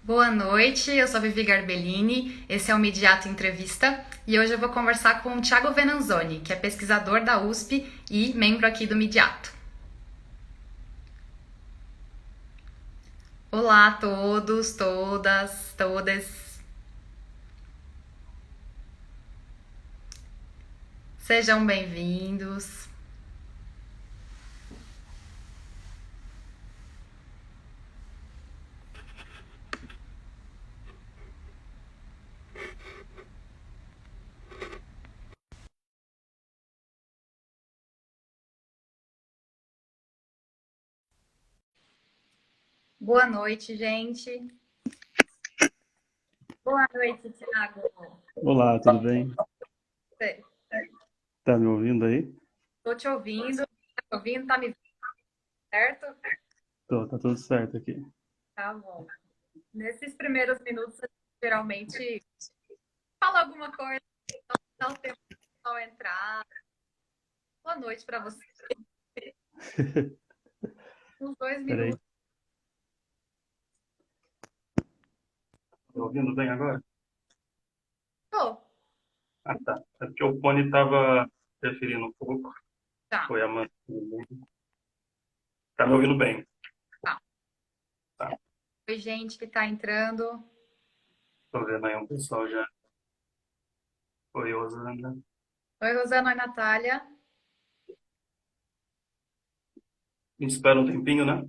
Boa noite, eu sou a Vivi Garbellini, esse é o Midiato Entrevista e hoje eu vou conversar com o Thiago Venanzoni, que é pesquisador da USP e membro aqui do Midiato. Olá a todos, todas, todas, sejam bem-vindos. Boa noite, gente. Boa noite, Thiago. Olá, tudo bem? Tá me ouvindo aí? Estou te ouvindo, tá me ouvindo, tá me vendo, certo? Tô, tá tudo certo aqui. Tá bom. Nesses primeiros minutos, a gente geralmente fala alguma coisa, dá o tempo do pessoal entrar. Boa noite para você. Uns dois Peraí. minutos. Tá ouvindo bem agora? Tô, Ah, tá. É porque o fone tava interferindo um pouco. tá, Foi a manhã. Tá me ouvindo bem? tá. Tá. Oi, gente que tá entrando. Tô vendo aí um pessoal já. Oi, Rosana. Oi, Rosana, oi, Natália. Espera um tempinho, né?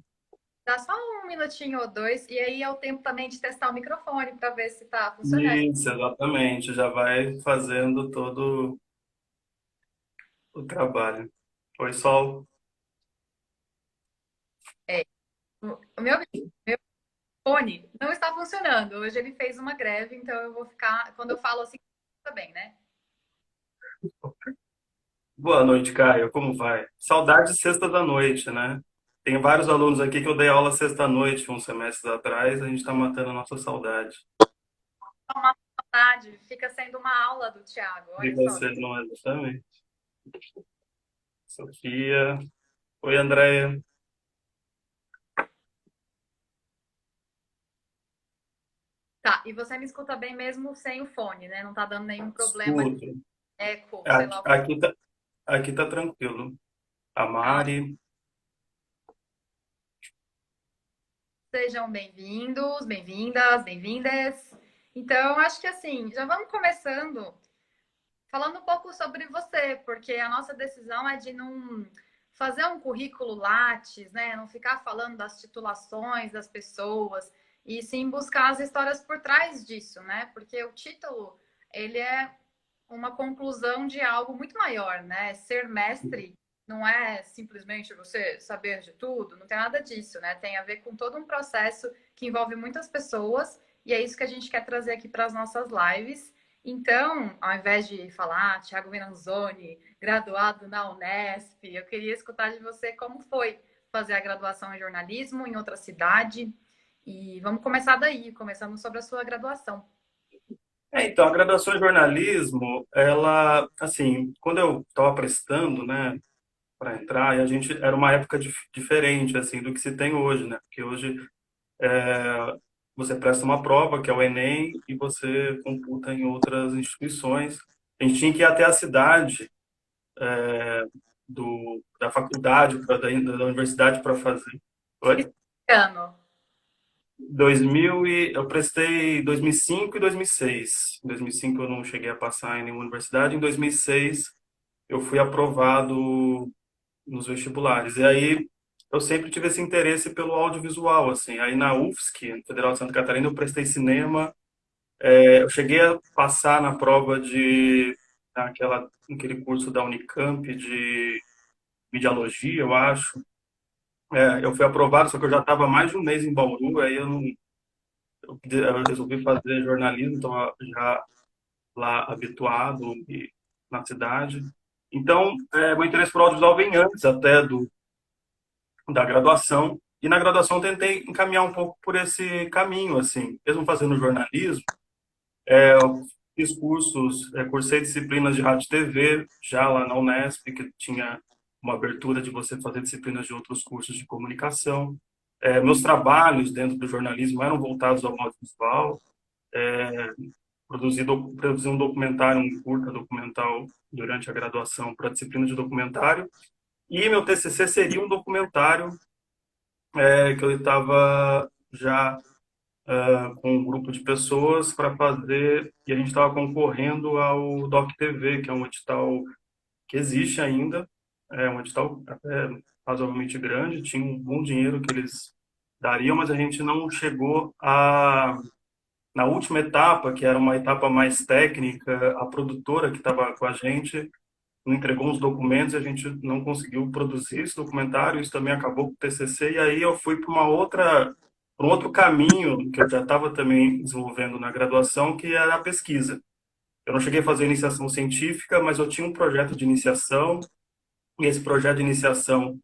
Dá só um minutinho ou dois, e aí é o tempo também de testar o microfone para ver se tá funcionando. Isso, exatamente. Já vai fazendo todo o trabalho. Oi, Sol. É, o meu microfone não está funcionando. Hoje ele fez uma greve, então eu vou ficar. Quando eu falo assim, tá bem, né? Boa noite, Caio. Como vai? Saudade de sexta da noite, né? Tem vários alunos aqui que eu dei aula sexta-noite, uns semestres atrás. A gente está matando a nossa saudade. Uma saudade, fica sendo uma aula do Thiago. E Olha só. você não é também? Sofia. Oi, Andréia. Tá, e você me escuta bem mesmo sem o fone, né? Não tá dando nenhum problema de Escuto. eco, sei Aqui, lá. aqui tá tranquilo. A Ah, Mari. sejam bem-vindos, bem-vindas, bem-vindas. Então, acho que assim, já vamos começando falando um pouco sobre você, porque a nossa decisão é de não fazer um currículo Lattes, né? Não ficar falando das titulações das pessoas e sim buscar as histórias por trás disso, né? Porque o título, ele é uma conclusão de algo muito maior, né? Ser mestre não é simplesmente você saber de tudo, não tem nada disso, né? Tem a ver com todo um processo que envolve muitas pessoas e é isso que a gente quer trazer aqui para as nossas lives. Então, ao invés de falar Thiago Venanzoni, graduado na Unesp, eu queria escutar de você como foi fazer a graduação em jornalismo em outra cidade. E vamos começar daí, começando sobre a sua graduação. Então, a graduação em jornalismo, ela, assim, quando eu estava prestando, né, para entrar, e a gente era uma época diferente, assim, do que se tem hoje, né? Porque hoje você presta uma prova, que é o Enem, e você computa em outras instituições. A gente tinha que ir até a cidade da faculdade, da universidade para fazer. Isso Oi? que ano? Eu prestei 2005 e 2006. Em 2005 eu não cheguei a passar em nenhuma universidade. Em 2006 eu fui aprovado nos vestibulares. E aí eu sempre tive esse interesse pelo audiovisual, assim. Aí na UFSC, Federal de Santa Catarina, eu prestei cinema. Eu cheguei a passar na prova aquele curso da Unicamp de Mediologia, eu acho. Eu fui aprovado, só que eu já estava mais de um mês em Bauru, aí eu resolvi fazer jornalismo, estava já lá habituado na cidade. Então, meu interesse por audiovisual vem antes até da graduação, e na graduação eu tentei encaminhar um pouco por esse caminho, assim, mesmo fazendo jornalismo. Fiz cursos, cursei disciplinas de rádio e TV, já lá na Unesp, que tinha uma abertura de você fazer disciplinas de outros cursos de comunicação. Meus trabalhos dentro do jornalismo eram voltados ao audiovisual. Produzi um documentário, um curta documental durante a graduação para a disciplina de documentário. E meu TCC seria um documentário que eu estava já com um grupo de pessoas para fazer, e a gente estava concorrendo ao Doc TV, que é um edital que existe ainda, é um edital até razoavelmente grande, tinha um bom dinheiro que eles dariam, mas a gente não chegou na última etapa, que era uma etapa mais técnica, a produtora que estava com a gente não entregou uns documentos e a gente não conseguiu produzir esse documentário, isso também acabou com o TCC, e aí eu fui para um outro caminho que eu já estava também desenvolvendo na graduação, que era a pesquisa. Eu não cheguei a fazer iniciação científica, mas eu tinha um projeto de iniciação, e esse projeto de iniciação,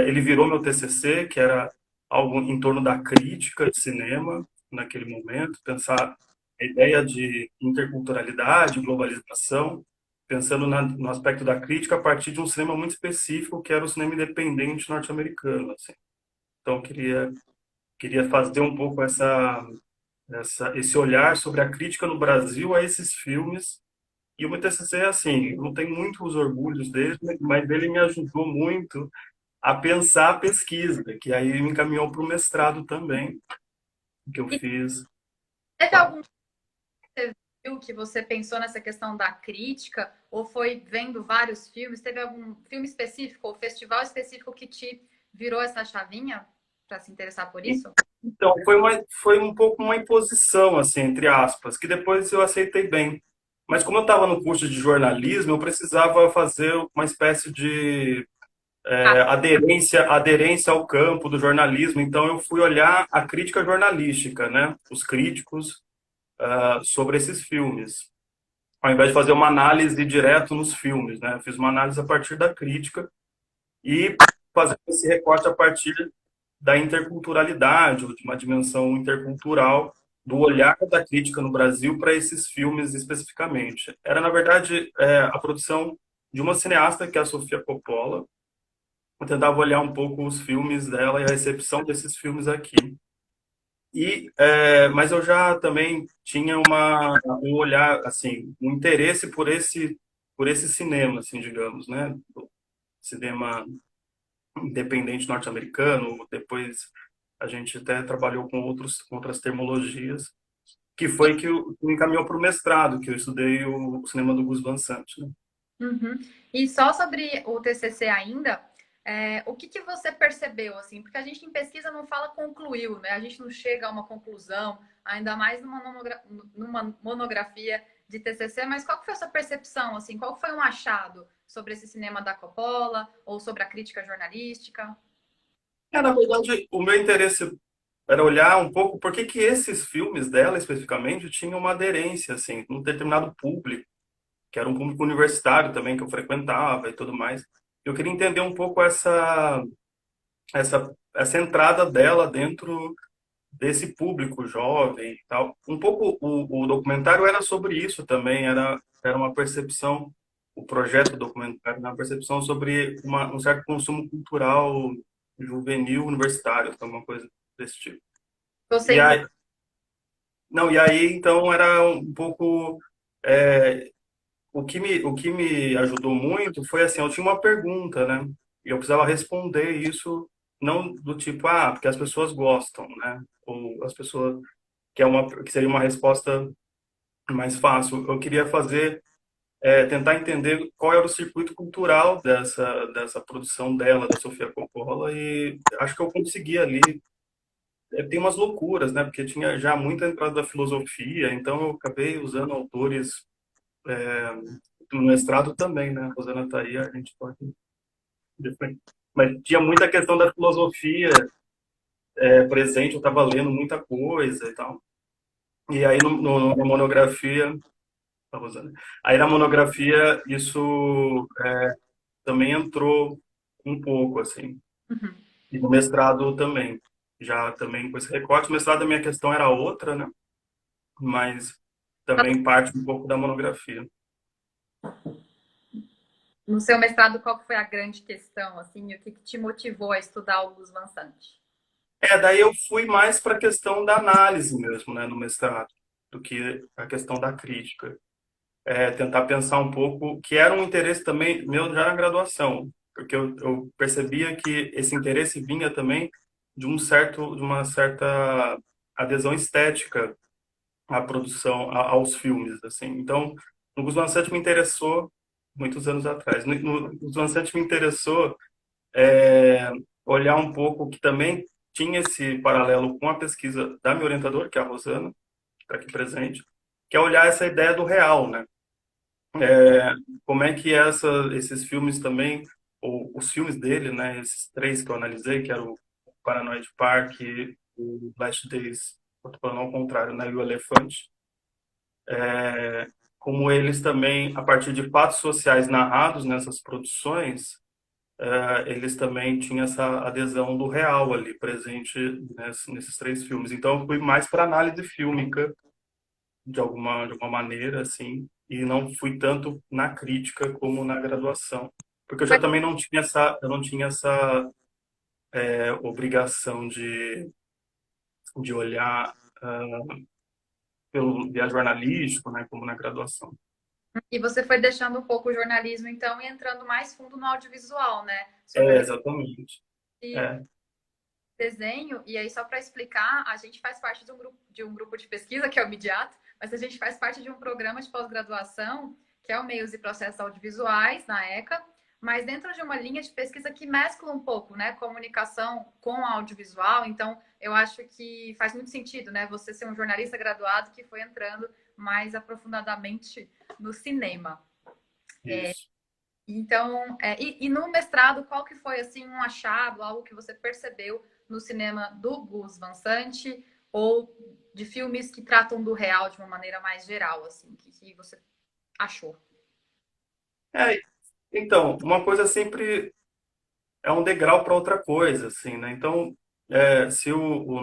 ele virou meu TCC, que era algo em torno da crítica de cinema, naquele momento, pensar a ideia de interculturalidade, globalização, pensando no aspecto da crítica a partir de um cinema muito específico, que era o cinema independente norte-americano. Assim. Então, eu queria fazer um pouco esse olhar sobre a crítica no Brasil a esses filmes. E o meu TCC é assim, eu não tenho muitos orgulhos dele, mas ele me ajudou muito a pensar a pesquisa, que aí me encaminhou para o mestrado também, que eu E fiz. teve Claro. algum que você viu que você pensou nessa questão da crítica, ou foi vendo vários filmes? Teve algum filme específico ou festival específico que te virou essa chavinha para se interessar por isso? Então, foi um pouco uma imposição, assim, entre aspas, que depois eu aceitei bem. Mas como eu estava no curso de jornalismo, eu precisava fazer uma espécie de Ah, aderência ao campo do jornalismo. Então, eu fui olhar a crítica jornalística, né? Os críticos sobre esses filmes. Ao invés de fazer uma análise direto nos filmes, né? Eu fiz uma análise a partir da crítica e fazer esse recorte a partir da interculturalidade, ou de uma dimensão intercultural, do olhar da crítica no Brasil para esses filmes especificamente. Era, na verdade, a produção de uma cineasta, que é a Sofia Coppola. Eu tentava olhar um pouco os filmes dela e a recepção desses filmes aqui. Mas eu já também tinha um olhar, assim, um interesse por esse cinema, assim, digamos, né? Cinema independente norte-americano, depois a gente até trabalhou com outras terminologias, que foi que me encaminhou para o mestrado, que eu estudei o cinema do Gus Van Sant, né? uhum. E só sobre o TCC ainda, o que que você percebeu, assim? Porque a gente em pesquisa não fala concluiu, né? A gente não chega a uma conclusão, ainda mais numa monografia de TCC, mas qual que foi a sua percepção, assim? Qual foi um achado sobre esse cinema da Coppola ou sobre a crítica jornalística? Na verdade, o meu interesse era olhar um pouco por que esses filmes dela, especificamente, tinham uma aderência, assim, num determinado público, que era um público universitário também, que eu frequentava e tudo mais. Eu queria entender um pouco essa entrada dela dentro desse público jovem e tal. Um pouco o documentário era sobre isso também, era uma percepção, o projeto documentário, uma percepção sobre um certo consumo cultural juvenil universitário, alguma coisa desse tipo. Você E inclui. aí, não, e aí então era um pouco é, o que me ajudou muito foi assim, eu tinha uma pergunta, né? E eu precisava responder isso não do tipo, porque as pessoas gostam, né? Ou as pessoas que seria uma resposta mais fácil. Eu queria tentar entender qual era o circuito cultural dessa produção dela, da Sofia Coppola, e acho que eu consegui ali. Tem umas loucuras, né? Porque tinha já muita entrada da filosofia, então eu acabei usando autores no mestrado também, né? A Rosana tá aí, a gente pode. Mas tinha muita questão da filosofia presente, eu estava lendo muita coisa e tal. E aí na monografia. Tá, Rosana. Aí na monografia isso também entrou um pouco, assim. Uhum. E no mestrado também. Já também com esse recorte. O mestrado, a minha questão era outra, né? Mas também parte um pouco da monografia. No seu mestrado, qual que foi a grande questão, assim, e o que que te motivou a estudar o Gus Van Sant? Daí eu fui mais para a questão da análise mesmo, né, no mestrado, do que a questão da crítica. Tentar pensar um pouco, que era um interesse também meu já na graduação, porque eu percebia que esse interesse vinha também de uma certa adesão estética à produção, aos filmes, assim. Então, o Gus Van Sant me interessou muitos anos atrás. No Gus Van Sant me interessou é, olhar um pouco que também tinha esse paralelo com a pesquisa da minha orientadora, que é a Rosana, que está aqui presente, que é olhar essa ideia do real, né? Como é que esses filmes também, ou os filmes dele, né? Esses três que eu analisei, que era o Paranoid Park, o Last Days, eu tô falando ao contrário, né? E o Elefante, como eles também, a partir de fatos sociais narrados nessas produções, eles também tinham essa adesão do real ali presente nesses três filmes. Então, eu fui mais para análise fílmica de alguma maneira, assim, e não fui tanto na crítica como na graduação, porque eu já também não tinha eu não tinha essa obrigação de olhar pelo viés jornalístico, né, como na graduação. E você foi deixando um pouco o jornalismo, então, e entrando mais fundo no audiovisual, né? Super legal. Exatamente. E É, desenho, e aí só para explicar, a gente faz parte de um grupo de pesquisa, que é o Midiato, mas a gente faz parte de um programa de pós-graduação, que é o Meios e Processos Audiovisuais, na ECA, mas dentro de uma linha de pesquisa que mescla um pouco, né, comunicação com audiovisual, então eu acho que faz muito sentido, né, você ser um jornalista graduado que foi entrando mais aprofundadamente no cinema. isso. Então, e no mestrado, qual que foi assim um achado, algo que você percebeu no cinema do Gus Van Sant ou de filmes que tratam do real de uma maneira mais geral, assim, que você achou? É, então, uma coisa sempre é um degrau para outra coisa, assim, né? Então, se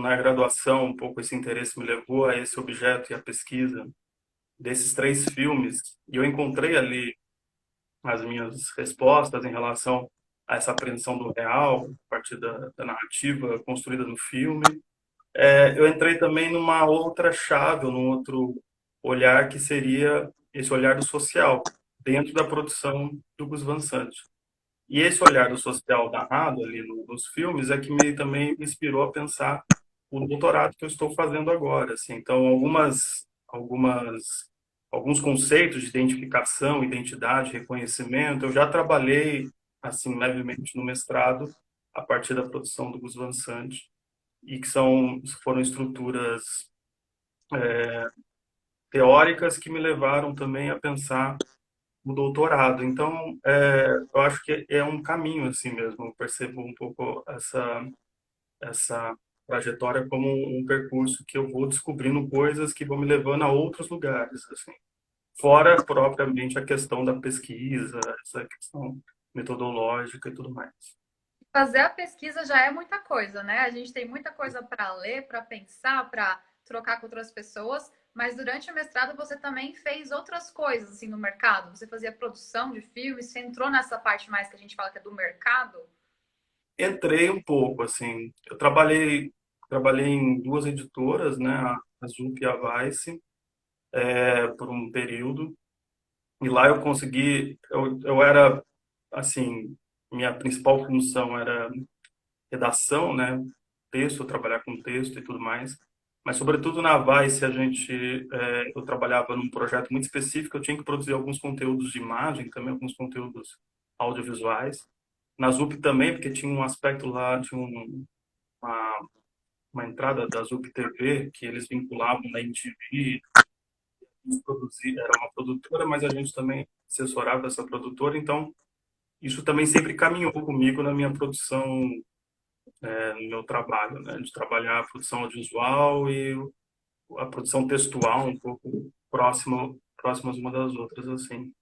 na graduação um pouco esse interesse me levou a esse objeto e a pesquisa desses três filmes, e eu encontrei ali as minhas respostas em relação a essa apreensão do real, a partir da narrativa construída no filme. Eu entrei também numa outra chave, num outro olhar, que seria esse olhar do social, dentro da produção do Gus Van Sant. E esse olhar do social narrado ali nos filmes é que também me inspirou a pensar o doutorado que eu estou fazendo agora, assim. Então, alguns conceitos de identificação, identidade, reconhecimento, eu já trabalhei assim levemente no mestrado a partir da produção do Gus Van Sant, e que foram estruturas teóricas que me levaram também a pensar o doutorado. Então, eu acho que é um caminho assim mesmo. Eu percebo um pouco essa trajetória como um percurso que eu vou descobrindo coisas que vão me levando a outros lugares, assim. Fora propriamente a questão da pesquisa, essa questão metodológica e tudo mais. Fazer a pesquisa já é muita coisa, né? A gente tem muita coisa para ler, para pensar, para trocar com outras pessoas, mas durante o mestrado você também fez outras coisas assim no mercado. Você fazia produção de filmes, você entrou nessa parte mais que a gente fala que é do mercado. Entrei um pouco, assim. Trabalhei em duas editoras, né? A Zup e a Vice, por um período. E lá eu consegui, eu era, assim, minha principal função era redação, né? Texto, trabalhar com texto e tudo mais. Mas, sobretudo, na Vice, eu trabalhava num projeto muito específico, eu tinha que produzir alguns conteúdos de imagem, também alguns conteúdos audiovisuais. Na ZUP também, porque tinha um aspecto lá, uma, uma entrada da ZUP TV, que eles vinculavam na MTV, era uma produtora, mas a gente também assessorava essa produtora, então isso também sempre caminhou comigo na minha produção, no meu trabalho, né? De trabalhar a produção audiovisual e a produção textual um pouco próximas uma das outras, assim.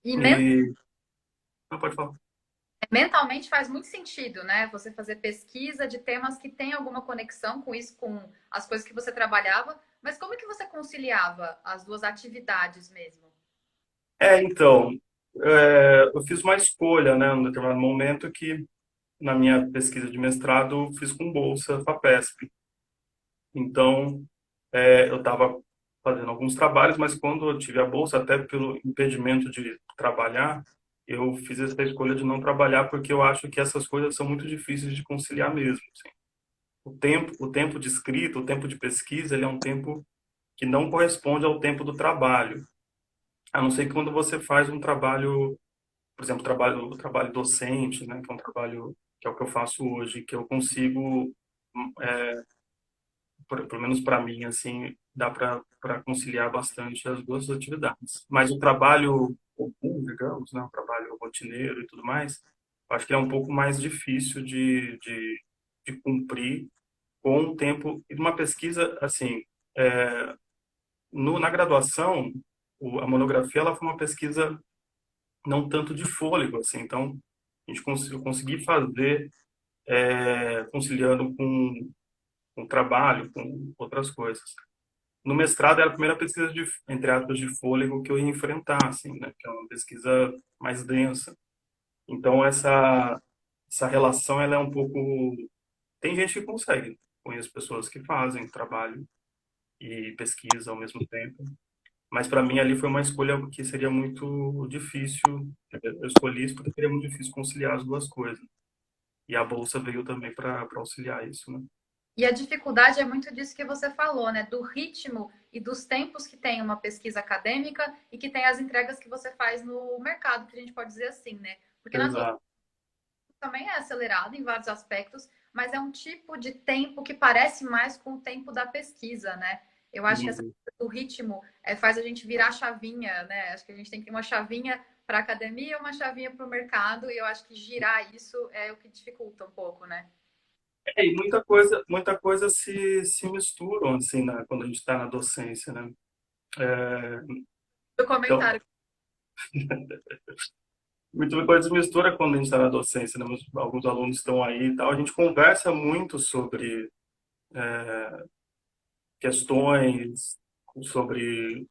E E não pode falar. mentalmente faz muito sentido, né? Você fazer pesquisa de temas que têm alguma conexão com isso, com as coisas que você trabalhava. Mas como é que você conciliava as duas atividades mesmo? Então, eu fiz uma escolha, né, num determinado momento que na minha pesquisa de mestrado, fiz com bolsa FAPESP. Então, eu estava fazendo alguns trabalhos, mas quando eu tive a bolsa, até pelo impedimento de trabalhar, eu fiz essa escolha de não trabalhar porque eu acho que essas coisas são muito difíceis de conciliar mesmo, assim. O tempo de escrita, o tempo de pesquisa, ele é um tempo que não corresponde ao tempo do trabalho. A não ser que quando você faz um trabalho, por exemplo, trabalho docente, né, que é um trabalho que é o que eu faço hoje, que eu consigo, pelo menos para mim, assim, dá para conciliar bastante as duas atividades. Mas o trabalho comum, digamos, né, o trabalho rotineiro e tudo mais, eu acho que é um pouco mais difícil de cumprir com o tempo. E uma pesquisa, assim, é, na graduação, a monografia ela foi uma pesquisa não tanto de fôlego, assim, então a gente conseguiu conseguir fazer conciliando com trabalho, com outras coisas. No mestrado era a primeira pesquisa de, entre aspas, de fôlego que eu ia enfrentar, assim, né, que é uma pesquisa mais densa. Então essa relação ela é um pouco, tem gente que consegue, conheço pessoas que fazem trabalho e pesquisa ao mesmo tempo. Mas para mim ali foi uma escolha que seria muito difícil. Eu escolhi isso porque seria muito difícil conciliar as duas coisas. E a bolsa veio também para auxiliar isso, né? E a dificuldade é muito disso que você falou, né? Do ritmo e dos tempos que tem uma pesquisa acadêmica e que tem as entregas que você faz no mercado, que a gente pode dizer assim, né? Porque na Exato. também é acelerado em vários aspectos, mas é um tipo de tempo que parece mais com o tempo da pesquisa, né? Eu acho que essa Uhum. coisa do ritmo faz a gente virar chavinha, né? Acho que a gente tem que ter uma chavinha para a academia, uma chavinha para o mercado, e eu acho que girar isso é o que dificulta um pouco, né? E muita coisa se misturam, assim, quando a gente está na docência, né? É, O então, comentário. muita coisa se mistura quando a gente está na docência, né? Alguns alunos estão aí e tal. A gente conversa muito sobre questões, sobre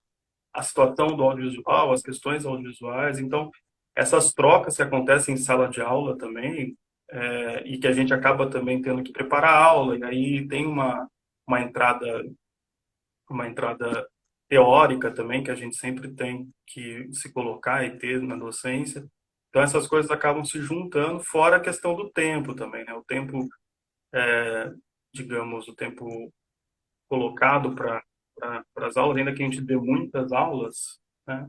a situação do audiovisual, as questões audiovisuais. Então, essas trocas que acontecem em sala de aula também, e que a gente acaba também tendo que preparar a aula, e aí tem uma entrada, uma entrada teórica também, que a gente sempre tem que se colocar e ter na docência. Então, essas coisas acabam se juntando, fora a questão do tempo também, né? O tempo, digamos, o tempo colocado para as aulas, ainda que a gente dê muitas aulas, né?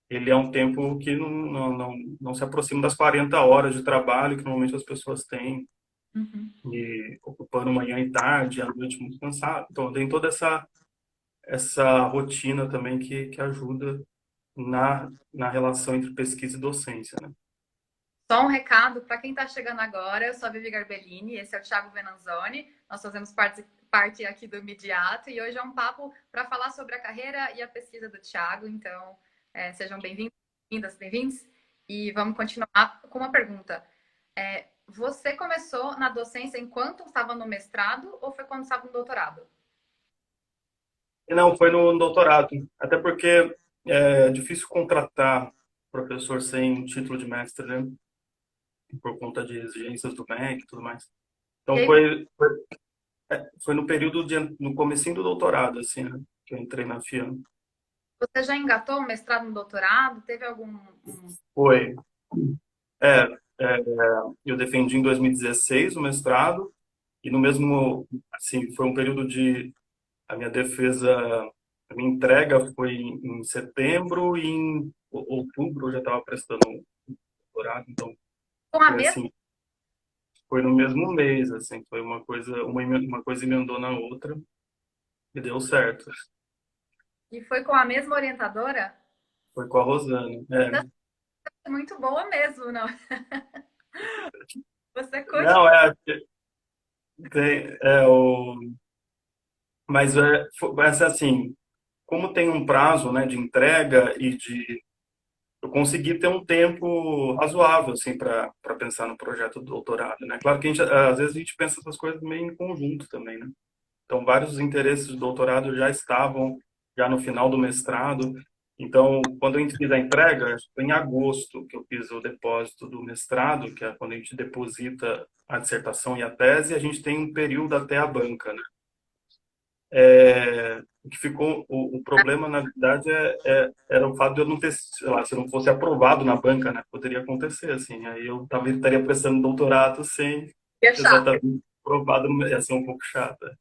Ele é um tempo que não se aproxima das 40 horas de trabalho que normalmente as pessoas têm, Uhum. e ocupando manhã e tarde, à noite muito cansado. Então, tem toda essa rotina também que ajuda na relação entre pesquisa e docência, né? Só um recado para quem está chegando agora, eu sou a Vivi Garbellini, esse é o Thiago Venanzoni, nós fazemos parte aqui do Imediato e hoje é um papo para falar sobre a carreira e a pesquisa do Thiago, então sejam bem-vindos, bem-vindos, e vamos continuar com uma pergunta. Você começou na docência enquanto estava no mestrado ou foi quando estava no doutorado? E não, foi no doutorado, até porque é difícil contratar professor sem título de mestre, né? Por conta de exigências do MEC e tudo mais. E Então aí foi no período no comecinho do doutorado, assim, né? Que eu entrei na FIAN. você já engatou o mestrado no doutorado? Teve algum... Foi. É, é, eu defendi em 2016 o mestrado e no mesmo, assim, foi um período de a minha defesa, a minha entrega foi em setembro e em outubro eu já estava prestando um doutorado, então Com a foi mesma assim, foi no mesmo mês, assim, foi uma coisa emendou na outra e deu certo. e foi com a mesma orientadora? Foi com a Rosana. É. Muito boa mesmo, não? Você continua. Não, mas mas assim, como tem um prazo, né, de entrega eu consegui ter um tempo razoável assim para pensar no projeto do doutorado, né? Claro que às vezes a gente pensa essas coisas meio em conjunto também, né? Então vários interesses do doutorado já estavam já no final do mestrado. Então, quando a gente fiz a entrega, acho que foi em agosto que eu fiz o depósito do mestrado, que é quando a gente deposita a dissertação e a tese, a gente tem um período até a banca, né? O que ficou, o problema, na verdade, era o fato de eu não ter, sei lá, se eu não fosse aprovado na banca, né? Poderia acontecer, assim. Aí eu talvez estaria prestando doutorado sem É chato. exatamente aprovado, ia ser um pouco chata.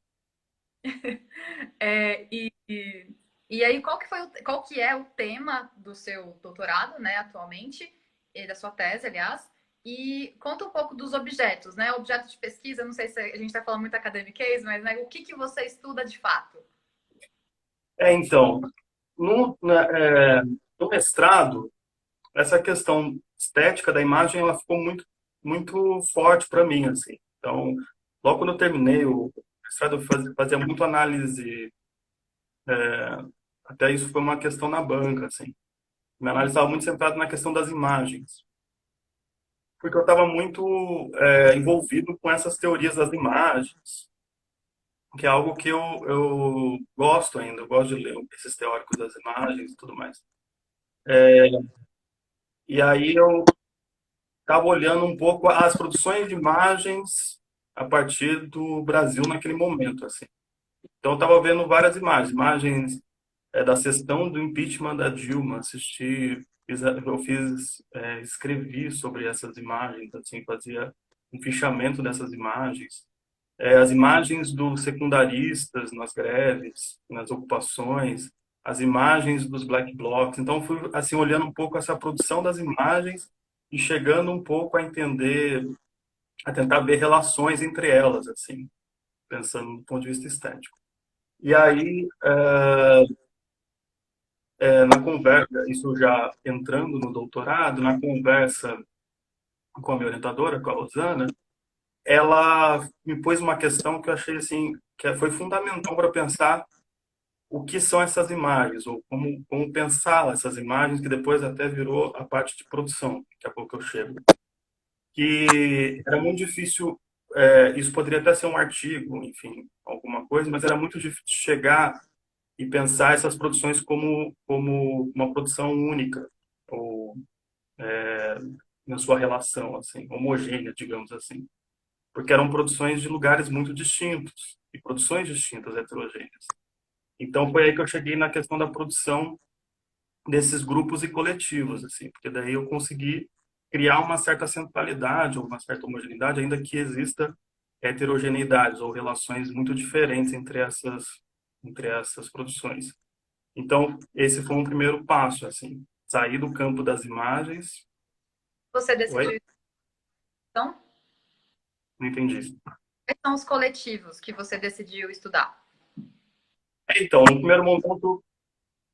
É, e aí, qual que é o tema do seu doutorado, né, atualmente, e da sua tese, aliás? E conta um pouco dos objetos, né? Objeto de pesquisa, não sei se a gente está falando muito academiquez, mas né, o que que você estuda de fato? Então, no mestrado, essa questão estética da imagem, ela ficou muito forte para mim, assim. Então, logo quando eu terminei o mestrado, eu fazia muito análise, até isso foi uma questão na banca, assim. Minha análise estava muito centrada na questão das imagens, porque eu estava muito envolvido com essas teorias das imagens, que é algo que eu gosto ainda, eu gosto de ler esses teóricos das imagens e tudo mais. E aí eu estava olhando um pouco as produções de imagens a partir do Brasil naquele momento, assim. Então eu estava vendo várias imagens da sessão do impeachment da Dilma, assisti, escrevi sobre essas imagens, assim, fazia um fichamento dessas imagens. As imagens dos secundaristas nas greves, nas ocupações, as imagens dos black blocs. Então, fui assim olhando um pouco essa produção das imagens e chegando um pouco a entender, a tentar ver relações entre elas, assim, pensando do ponto de vista estético. E aí, na conversa, isso já entrando no doutorado, na conversa com a minha orientadora, com a Rosana, ela me pôs uma questão que eu achei assim que foi fundamental para pensar o que são essas imagens, ou como pensar essas imagens, que depois até virou a parte de produção, daqui a pouco eu chego. Que era muito difícil, isso poderia até ser um artigo, enfim, alguma coisa, mas era muito difícil chegar e pensar essas produções como uma produção única, ou na sua relação, assim, homogênea, digamos assim. Porque eram produções de lugares muito distintos, e produções distintas, heterogêneas. Então foi aí que eu cheguei na questão da produção desses grupos e coletivos, assim, porque daí eu consegui criar uma certa centralidade ou uma certa homogeneidade, ainda que exista heterogeneidades ou relações muito diferentes entre essas produções. Então, esse foi um primeiro passo, assim, sair do campo das imagens. Você Oi? decidiu, então, Não entendi. quais são os coletivos que você decidiu estudar? Então, no primeiro momento,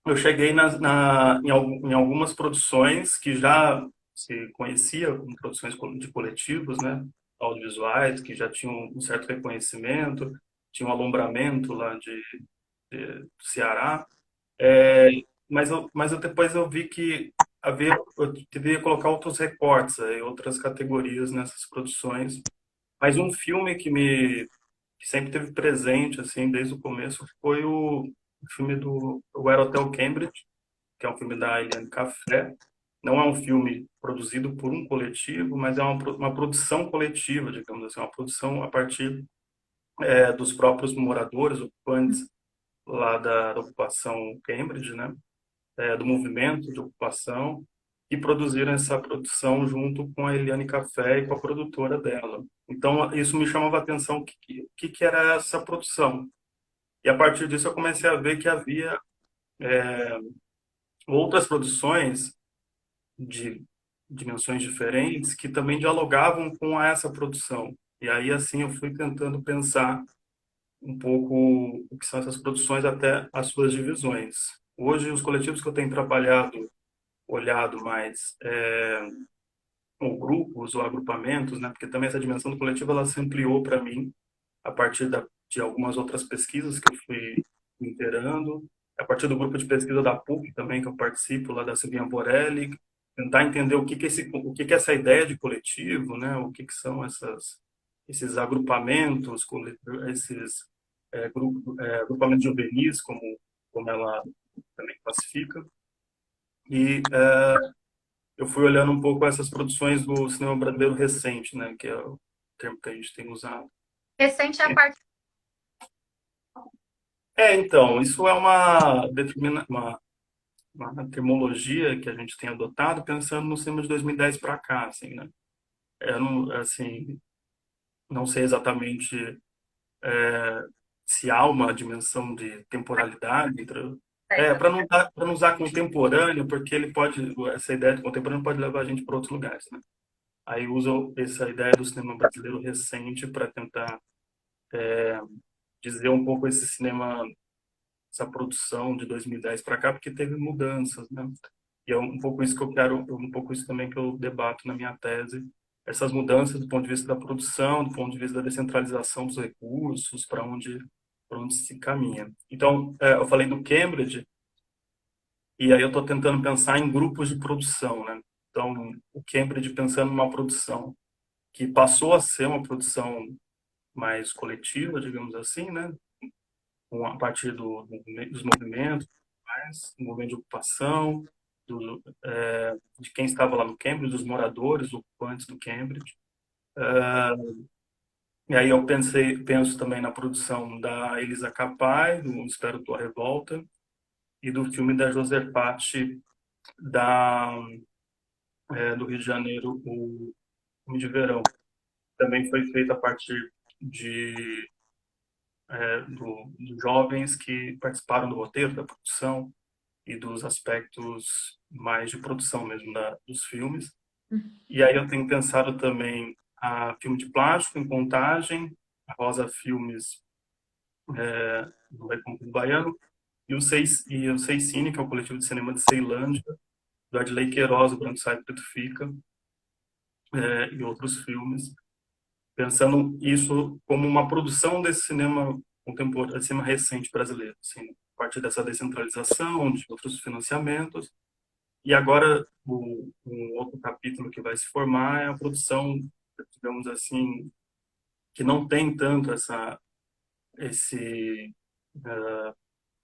eu cheguei em algumas produções que já se conhecia como produções de coletivos, né, audiovisuais, que já tinham um certo reconhecimento, tinha um alumbramento lá do Ceará. É, mas depois eu vi que eu deveria colocar outros recortes, outras categorias nessas produções. Mas um filme que sempre teve presente, assim, desde o começo, foi o filme do o Air Hotel Cambridge, que é um filme da Eliane Café. Não é um filme produzido por um coletivo, mas é uma produção coletiva, digamos assim, uma produção a partir dos próprios moradores, ocupantes lá da ocupação Cambridge, né? Do movimento de ocupação, e produziram essa produção junto com a Eliane Café e com a produtora dela. Então, isso me chamava a atenção, o que era essa produção. E a partir disso eu comecei a ver que havia outras produções de dimensões diferentes que também dialogavam com essa produção. E aí, assim, eu fui tentando pensar um pouco o que são essas produções até as suas divisões. Hoje, os coletivos que eu tenho trabalhado, olhado mais, ou grupos ou agrupamentos, né? Porque também essa dimensão do coletivo ela se ampliou para mim a partir de algumas outras pesquisas que eu fui me inteirando, a partir do grupo de pesquisa da PUC também que eu participo, lá da Silvinha Borelli, tentar entender o que é essa ideia de coletivo, né? O que são esses agrupamentos, esses agrupamentos juvenis, como ela também classifica. E eu fui olhando um pouco essas produções do cinema brasileiro recente, né, que é o termo que a gente tem usado. Recente é a parte. Então, isso é uma terminologia que a gente tem adotado pensando no cinema de 2010 para cá, assim, né? Eu não, assim, não sei exatamente se há uma dimensão de temporalidade para não usar contemporâneo, porque ele pode, essa ideia de contemporâneo pode levar a gente para outros lugares, né? Aí usam essa ideia do cinema brasileiro recente para tentar dizer um pouco esse cinema, essa produção de 2010 para cá, porque teve mudanças, né? E é um pouco isso que eu quero, um pouco isso também que eu debato na minha tese, essas mudanças do ponto de vista da produção, do ponto de vista da descentralização dos recursos, para onde se caminha. Então, eu falei do Cambridge, e aí eu estou tentando pensar em grupos de produção, né? Então, o Cambridge pensando numa produção que passou a ser uma produção mais coletiva, digamos assim, né? A partir dos movimentos, do movimento de ocupação, de quem estava lá no Cambridge, dos moradores, ocupantes do Cambridge. E aí eu penso também na produção da Elisa Capai, do Espero Tua Revolta, e do filme da Josefate, da, do Rio de Janeiro, o Filme de Verão. Também foi feito a partir de, dos jovens que participaram do roteiro, da produção, e dos aspectos mais de produção mesmo dos filmes. E aí eu tenho pensado também a Filme de Plástico em Contagem, a Rosa Filmes do Recôncavo Baiano, e o Seis Cine, que é o coletivo de cinema de Ceilândia, do Adley Queiroz, o Branco Sai Preto Fica, e outros filmes, pensando isso como uma produção desse cinema contemporâneo, desse cinema recente brasileiro, assim, a partir dessa descentralização, de outros financiamentos. E agora, um outro capítulo que vai se formar é a produção, digamos assim, que não tem tanto esse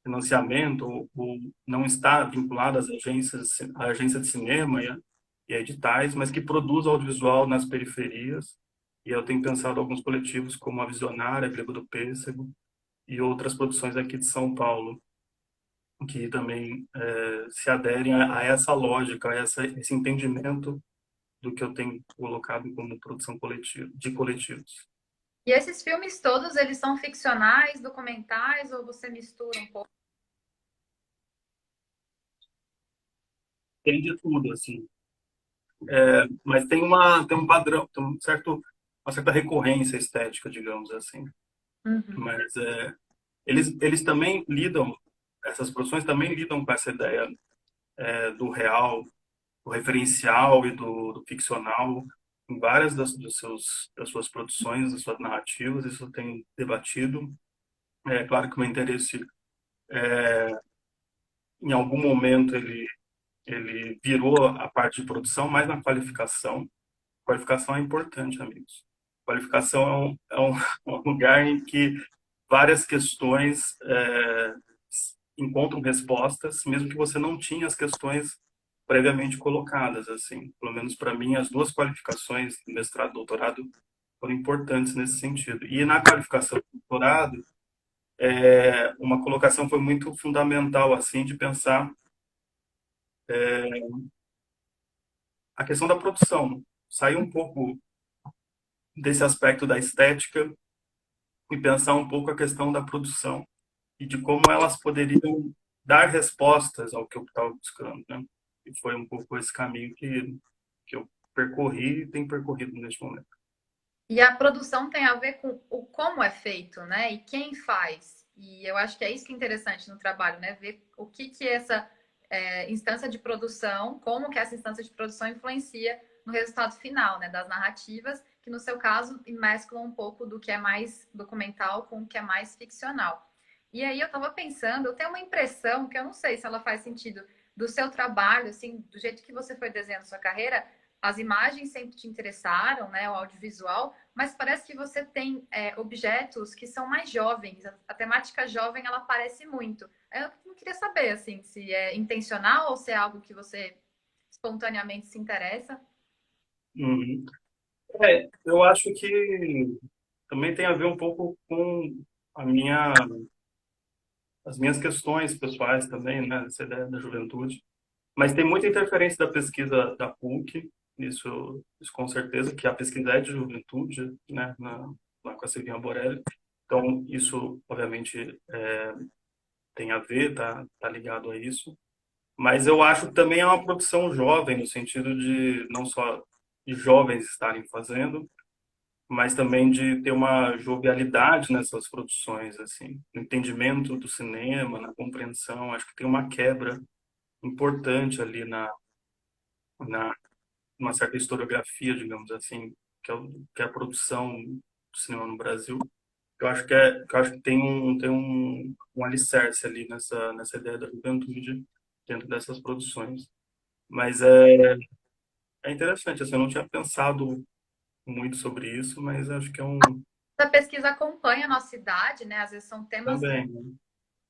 financiamento, ou não está vinculado às à agência de cinema e a editais, mas que produz audiovisual nas periferias. E eu tenho pensado alguns coletivos como a Visionária, a Grego do Pêssego e outras produções aqui de São Paulo, que também se aderem a essa lógica, esse entendimento do que eu tenho colocado como produção coletiva, de coletivos. E esses filmes todos, eles são ficcionais, documentais, ou você mistura um pouco? Tem de tudo, assim. Mas tem um padrão, tem uma certa recorrência estética, digamos assim. Uhum. Mas eles também lidam, essas produções também lidam com essa ideia do real, do referencial e do ficcional em várias das suas produções, das suas narrativas. Isso eu tenho debatido. É claro que o meu interesse, em algum momento, ele virou a parte de produção mais na qualificação. Qualificação é importante, amigos. Qualificação um lugar em que várias questões encontram respostas, mesmo que você não tinha as questões previamente colocadas. Assim, pelo menos para mim, as duas qualificações, mestrado e doutorado, foram importantes nesse sentido. E na qualificação do doutorado, uma colocação foi muito fundamental, assim, de pensar a questão da produção. Sair um pouco desse aspecto da estética e pensar um pouco a questão da produção e de como elas poderiam dar respostas ao que eu estava buscando, né? E foi um pouco esse caminho que eu percorri e tenho percorrido neste momento. E a produção tem a ver com o como é feito, né? E quem faz. E eu acho que é isso que é interessante no trabalho, né? Ver o que essa instância de produção, como que essa instância de produção influencia no resultado final, né? Das narrativas, que no seu caso mesclam um pouco do que é mais documental com o que é mais ficcional. E aí eu estava pensando, eu tenho uma impressão que eu não sei se ela faz sentido do seu trabalho, assim, do jeito que você foi desenhando sua carreira, as imagens sempre te interessaram, né? O audiovisual, mas parece que você tem objetos que são mais jovens. A temática jovem, ela aparece muito. Eu não queria saber, assim, se é intencional ou se é algo que você espontaneamente se interessa. Uhum. Eu acho que também tem a ver um pouco com a as minhas questões pessoais também, né? Essa ideia da juventude. Mas tem muita interferência da pesquisa da PUC, isso com certeza, que a pesquisa é de juventude, né? Lá com a Silvinha Borelli. Então, isso, obviamente, tem a ver, tá ligado a isso. Mas eu acho que também é uma produção jovem, no sentido de não só de jovens estarem fazendo, mas também de ter uma jovialidade nessas produções, assim, no entendimento do cinema, na compreensão. Acho que tem uma quebra importante ali na uma certa historiografia, digamos assim, que é a produção do cinema no Brasil. Que eu acho que tem um alicerce ali nessa ideia da juventude dentro dessas produções. Mas é interessante, assim, eu não tinha pensado muito sobre isso, mas acho que é um A pesquisa acompanha a nossa idade, né? Às vezes são temas. também, né?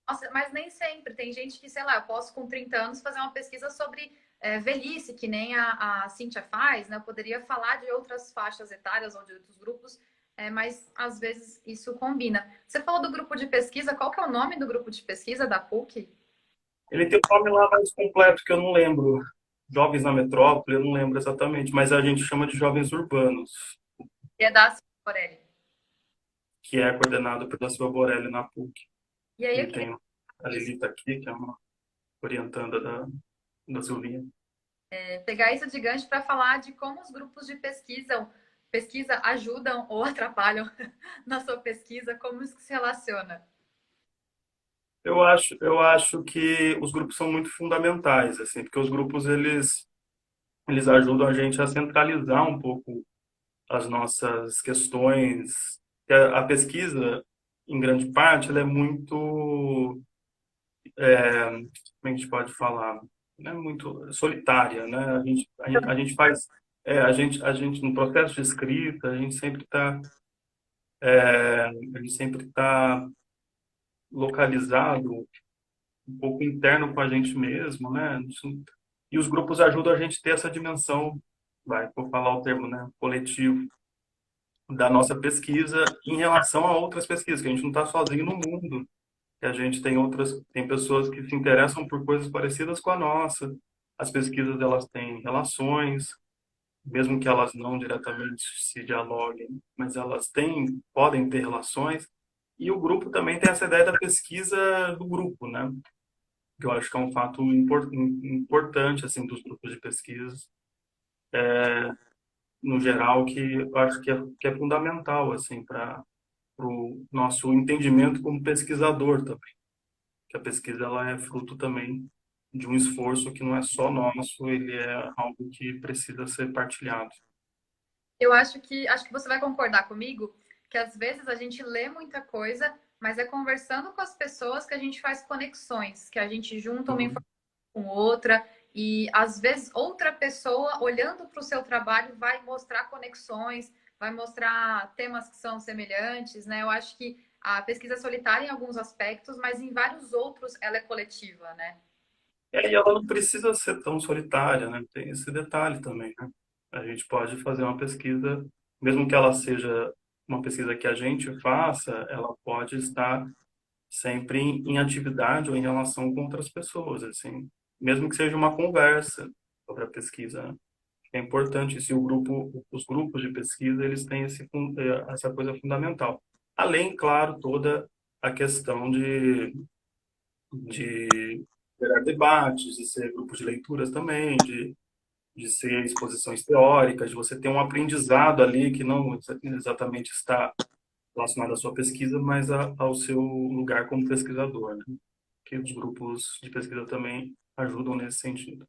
Nossa, mas nem sempre. Tem gente que, sei lá, eu posso com 30 anos fazer uma pesquisa sobre velhice, que nem a Cíntia faz, né? Eu poderia falar de outras faixas etárias ou de outros grupos, mas às vezes isso combina. Você falou do grupo de pesquisa, qual que é o nome do grupo de pesquisa da PUC? Ele tem um nome lá mais completo que eu não lembro. Jovens na Metrópole, eu não lembro exatamente, mas a gente chama de Jovens Urbanos, Que é da Silvia Morelli. que é coordenado pela Silvia Borelli na PUC. E aí eu E queria tem a Lilita aqui, que é uma orientanda da Silvinha. pegar isso de gancho para falar de como os grupos de pesquisa ajudam ou atrapalham na sua pesquisa, como isso se relaciona. Eu acho que os grupos são muito fundamentais, assim, porque os grupos eles ajudam a gente a centralizar um pouco as nossas questões. A pesquisa, em grande parte, ela é muito, como a gente pode falar, não é muito solitária, né? A gente faz, a gente no processo de escrita, a gente sempre tá localizado um pouco interno com a gente mesmo, né? E os grupos ajudam a gente a ter essa dimensão, vou falar o termo, né? Coletivo da nossa pesquisa em relação a outras pesquisas, que a gente não está sozinho no mundo, que a gente tem pessoas que se interessam por coisas parecidas com a nossa. As pesquisas elas têm relações, mesmo que elas não diretamente se dialoguem, mas elas podem ter relações. E o grupo também tem essa ideia da pesquisa do grupo, né? Que eu acho que é um fato importante assim dos grupos de pesquisa, no geral, que eu acho que é fundamental assim para o nosso entendimento como pesquisador também, que a pesquisa ela é fruto também de um esforço que não é só nosso, ele é algo que precisa ser partilhado. Eu acho que você vai concordar comigo que às vezes a gente lê muita coisa, mas é conversando com as pessoas que a gente faz conexões, que a gente junta uma Uhum. informação com outra e às vezes outra pessoa olhando para o seu trabalho vai mostrar conexões, vai mostrar temas que são semelhantes, né? Eu acho que a pesquisa é solitária em alguns aspectos, mas em vários outros ela é coletiva, né? E ela não precisa ser tão solitária, né? Tem esse detalhe também, né? A gente pode fazer uma pesquisa, mesmo que ela seja uma pesquisa que a gente faça, ela pode estar sempre em atividade ou em relação com outras pessoas, assim, mesmo que seja uma conversa sobre a pesquisa, né? É importante se os grupos de pesquisa, eles têm essa coisa fundamental. Além, claro, toda a questão de gerar debates, de ser grupo de leituras também, de ser exposições teóricas, de você ter um aprendizado ali que não exatamente está relacionado à sua pesquisa, mas ao seu lugar como pesquisador, né? Que os grupos de pesquisa também ajudam nesse sentido.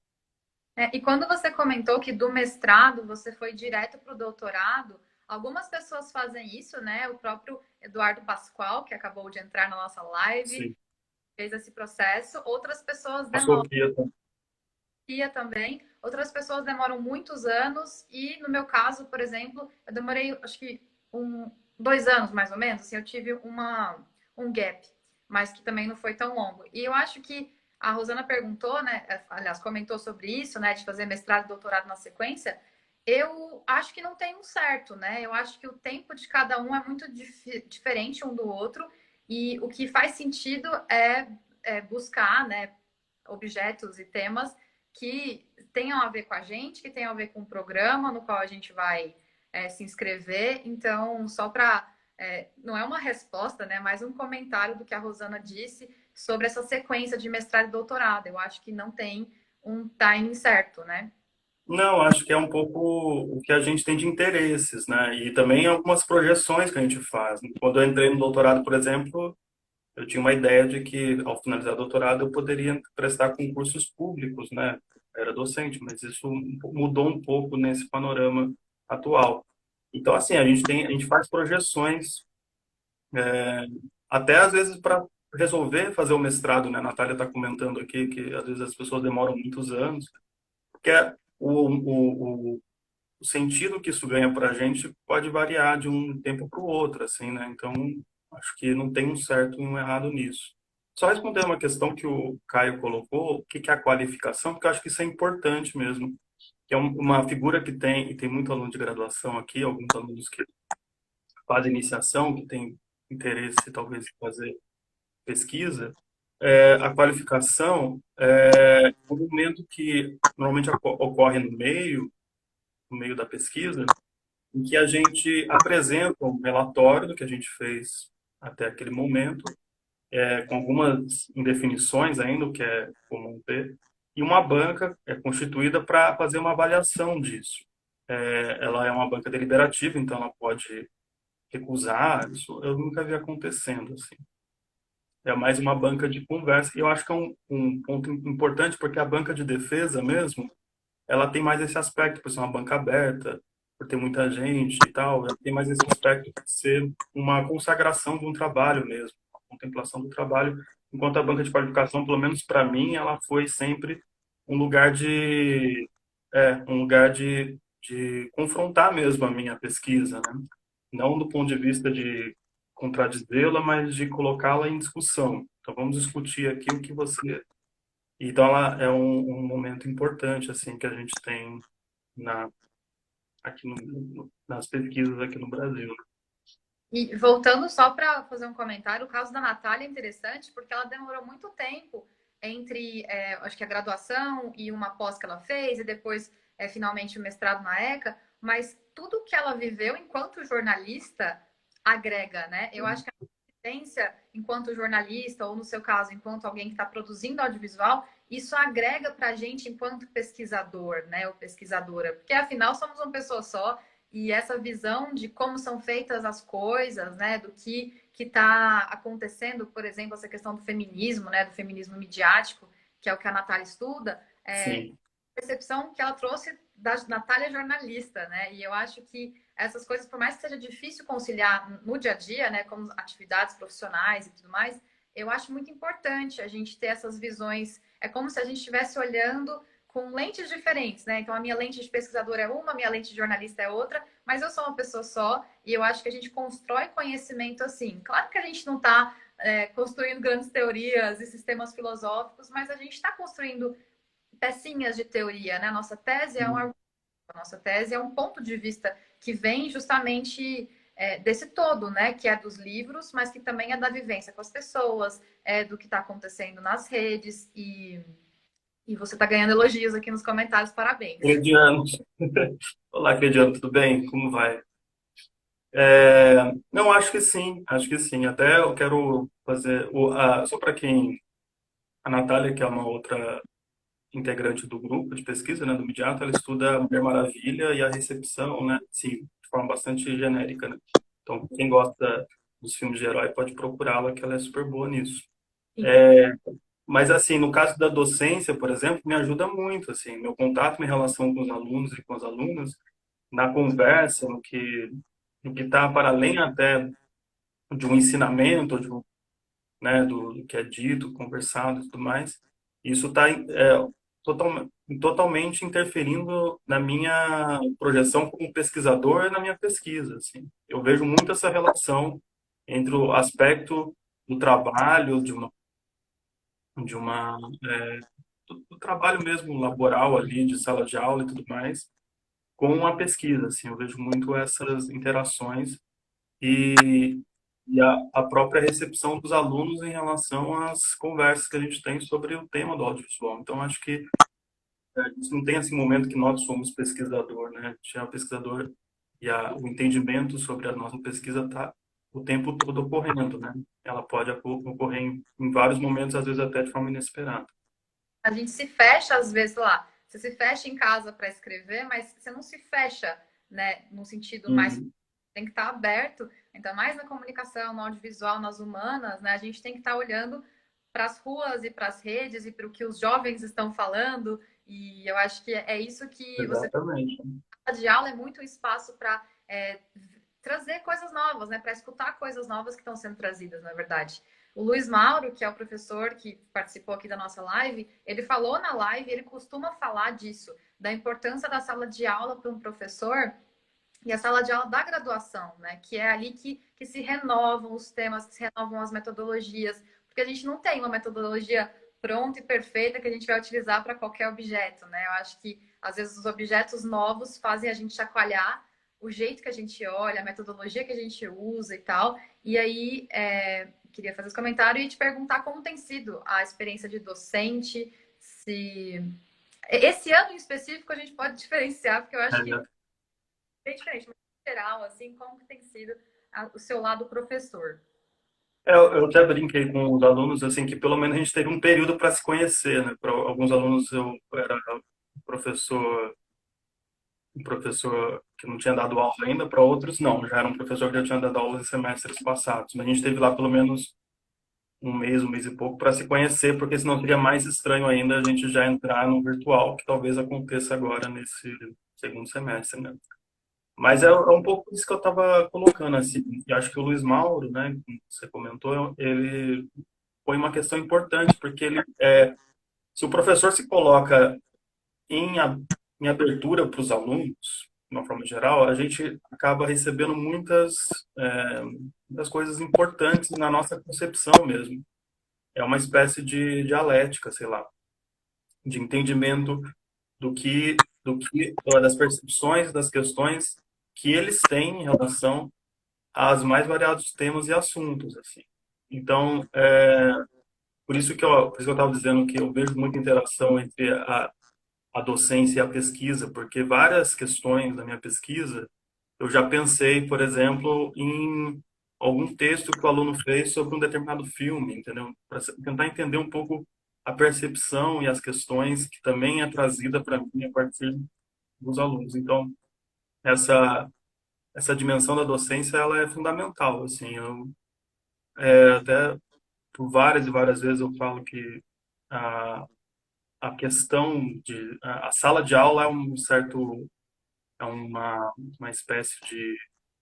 E quando você comentou que do mestrado você foi direto para o doutorado, algumas pessoas fazem isso, né? O próprio Eduardo Pascoal, que acabou de entrar na nossa live, Sim. fez esse processo. Outras pessoas A demoram Sofia, também. Outras pessoas demoram muitos anos. E no meu caso, por exemplo, eu demorei acho que um, 2 anos mais ou menos, assim, eu tive um gap, mas que também não foi tão longo. E eu acho que a Rosana perguntou, né? Aliás, comentou sobre isso, né? De fazer mestrado e doutorado na sequência. Eu acho que não tem um certo, né? Eu acho que o tempo de cada um é muito diferente um do outro. E o que faz sentido é buscar, né, objetos e temas que tenham a ver com a gente, que tenham a ver com o programa no qual a gente vai se inscrever. Então, só para. Não é uma resposta, né? Mas um comentário do que a Rosana disse sobre essa sequência de mestrado e doutorado. Eu acho que não tem um timing certo, né? Não, acho que é um pouco o que a gente tem de interesses, né? E também algumas projeções que a gente faz. Quando eu entrei no doutorado, por exemplo, eu tinha uma ideia de que, ao finalizar o doutorado, eu poderia prestar concursos públicos, né? Era docente, mas isso mudou um pouco nesse panorama atual. Então, assim, a gente faz projeções, até às vezes para resolver fazer o mestrado, né? A Natália está comentando aqui que às vezes as pessoas demoram muitos anos, porque o sentido que isso ganha para a gente pode variar de um tempo para o outro, assim, né? Então, acho que não tem um certo e um errado nisso. Só responder uma questão que o Caio colocou, o que que é a qualificação, porque eu acho que isso é importante mesmo, que é uma figura que tem, e tem muito aluno de graduação aqui, alguns alunos que fazem iniciação, que têm interesse talvez em fazer pesquisa, a qualificação é um momento que normalmente ocorre no meio da pesquisa, em que a gente apresenta um relatório do que a gente fez até aquele momento, com algumas indefinições ainda, o que é comum ter, e uma banca é constituída para fazer uma avaliação disso. Ela é uma banca deliberativa, então ela pode recusar, isso eu nunca vi acontecendo, assim. É mais uma banca de conversa, e eu acho que é um ponto importante, porque a banca de defesa mesmo, ela tem mais esse aspecto, por ser uma banca aberta, por ter muita gente e tal, ela tem mais esse aspecto de ser uma consagração de um trabalho mesmo, uma contemplação do trabalho, enquanto a banca de qualificação, pelo menos para mim, ela foi sempre um lugar um lugar de confrontar mesmo a minha pesquisa, né? Não do ponto de vista de contradizê-la, mas de colocá-la em discussão. Então, vamos discutir aqui o que você... Então, ela é um momento importante, assim, que a gente tem na, aqui nas pesquisas aqui no Brasil. E voltando só para fazer um comentário, o caso da Natália é interessante porque ela demorou muito tempo entre, acho que a graduação e uma pós que ela fez, e depois, finalmente, o mestrado na ECA, mas tudo que ela viveu enquanto jornalista agrega, né? Eu acho que a experiência enquanto jornalista, ou no seu caso, enquanto alguém que está produzindo audiovisual, isso agrega para a gente enquanto pesquisador, né? Ou pesquisadora, porque afinal somos uma pessoa só e essa visão de como são feitas as coisas, né, do que está acontecendo, por exemplo, essa questão do feminismo, né, do feminismo midiático, que é o que a Natália estuda, Sim. percepção que ela trouxe da Natália jornalista, né, e eu acho que essas coisas, por mais que seja difícil conciliar no dia a dia, né, como atividades profissionais e tudo mais, eu acho muito importante a gente ter essas visões, é como se a gente estivesse olhando com lentes diferentes, né? Então a minha lente de pesquisador é uma, a minha lente de jornalista é outra, mas eu sou uma pessoa só e eu acho que a gente constrói conhecimento assim. Claro que a gente não está construindo grandes teorias e sistemas filosóficos, mas a gente está construindo pecinhas de teoria, né? A nossa tese é um ponto de vista que vem justamente desse todo, né? Que é dos livros, mas que também é da vivência com as pessoas, do que está acontecendo nas redes e você está ganhando elogios aqui nos comentários, parabéns. Crediano. Olá, Crediano, tudo bem? Como vai? Não, acho que sim, acho que sim. Até eu quero fazer, só para quem, a Natália, que é uma outra integrante do grupo de pesquisa, né, do Midiato, ela estuda a Mulher Maravilha e a recepção, né, sim, de forma bastante genérica, né. Então, quem gosta dos filmes de herói pode procurá-la, que ela é super boa nisso. Sim. Mas, assim, no caso da docência, por exemplo, me ajuda muito, assim, meu contato, minha relação com os alunos e com as alunas, na conversa, no que está para além até de um ensinamento, de né, do que é dito, conversado e tudo mais. Isso está totalmente interferindo na minha projeção como pesquisador e na minha pesquisa, assim. Eu vejo muito essa relação entre o aspecto do trabalho, de uma do trabalho mesmo laboral ali, de sala de aula e tudo mais, com a pesquisa, assim. Eu vejo muito essas interações e, a própria recepção dos alunos em relação às conversas que a gente tem sobre o tema do audiovisual. Então, acho que a gente não tem esse momento que nós somos pesquisador, né? A gente é pesquisador e o entendimento sobre a nossa pesquisa está o tempo todo ocorrendo, né? Ela pode ocorrer em vários momentos, às vezes até de forma inesperada. A gente se fecha às vezes lá. Você se fecha em casa para escrever, mas você não se fecha, né, no sentido mais Uhum. tem que estar aberto, ainda mais na comunicação, no audiovisual, nas humanas, né? A gente tem que estar olhando para as ruas e para as redes e para o que os jovens estão falando. E eu acho que é isso que você Exatamente. fala de aula é muito um espaço para trazer coisas novas, né? Para escutar coisas novas que estão sendo trazidas, na verdade. O Luiz Mauro, que é o professor que participou aqui da nossa live, ele falou na live, ele costuma falar disso, da importância da sala de aula para um professor e a sala de aula da graduação, né? Que é ali que se renovam os temas, que se renovam as metodologias, porque a gente não tem uma metodologia pronta e perfeita que a gente vai utilizar para qualquer objeto, né? Eu acho que às vezes os objetos novos fazem a gente chacoalhar o jeito que a gente olha, a metodologia que a gente usa e tal. E aí, queria fazer esse comentário e te perguntar como tem sido a experiência de docente, se esse ano em específico a gente pode diferenciar, porque eu acho que É, bem diferente, mas em geral, assim, como que tem sido o seu lado professor? eu até brinquei com os alunos, assim, que pelo menos a gente teve um período para se conhecer, né? Para alguns alunos eu era professor, um professor que não tinha dado aula ainda, para outros não, já era um professor que já tinha dado aula em semestres passados. Mas a gente teve lá pelo menos um mês e pouco para se conhecer, porque senão seria mais estranho ainda a gente já entrar no virtual, que talvez aconteça agora nesse segundo semestre, né? Mas é um pouco isso que eu estava colocando, assim. E acho que o Luiz Mauro, né, como você comentou, ele foi uma questão importante, porque se o professor se coloca em, em abertura para os alunos, de uma forma geral, a gente acaba recebendo muitas coisas importantes na nossa concepção mesmo. É uma espécie de dialética, sei lá, de entendimento das percepções, das questões que eles têm em relação aos mais variados temas e assuntos, assim. Então, por isso que eu estava dizendo que eu vejo muita interação entre a docência e a pesquisa, porque várias questões da minha pesquisa eu já pensei, por exemplo, em algum texto que o aluno fez sobre um determinado filme, entendeu? Para tentar entender um pouco a percepção e as questões que também é trazida para mim a partir dos alunos. Então, essa essa dimensão da docência ela é fundamental, assim. Até por várias e várias vezes eu falo que a, a questão a sala de aula é uma espécie de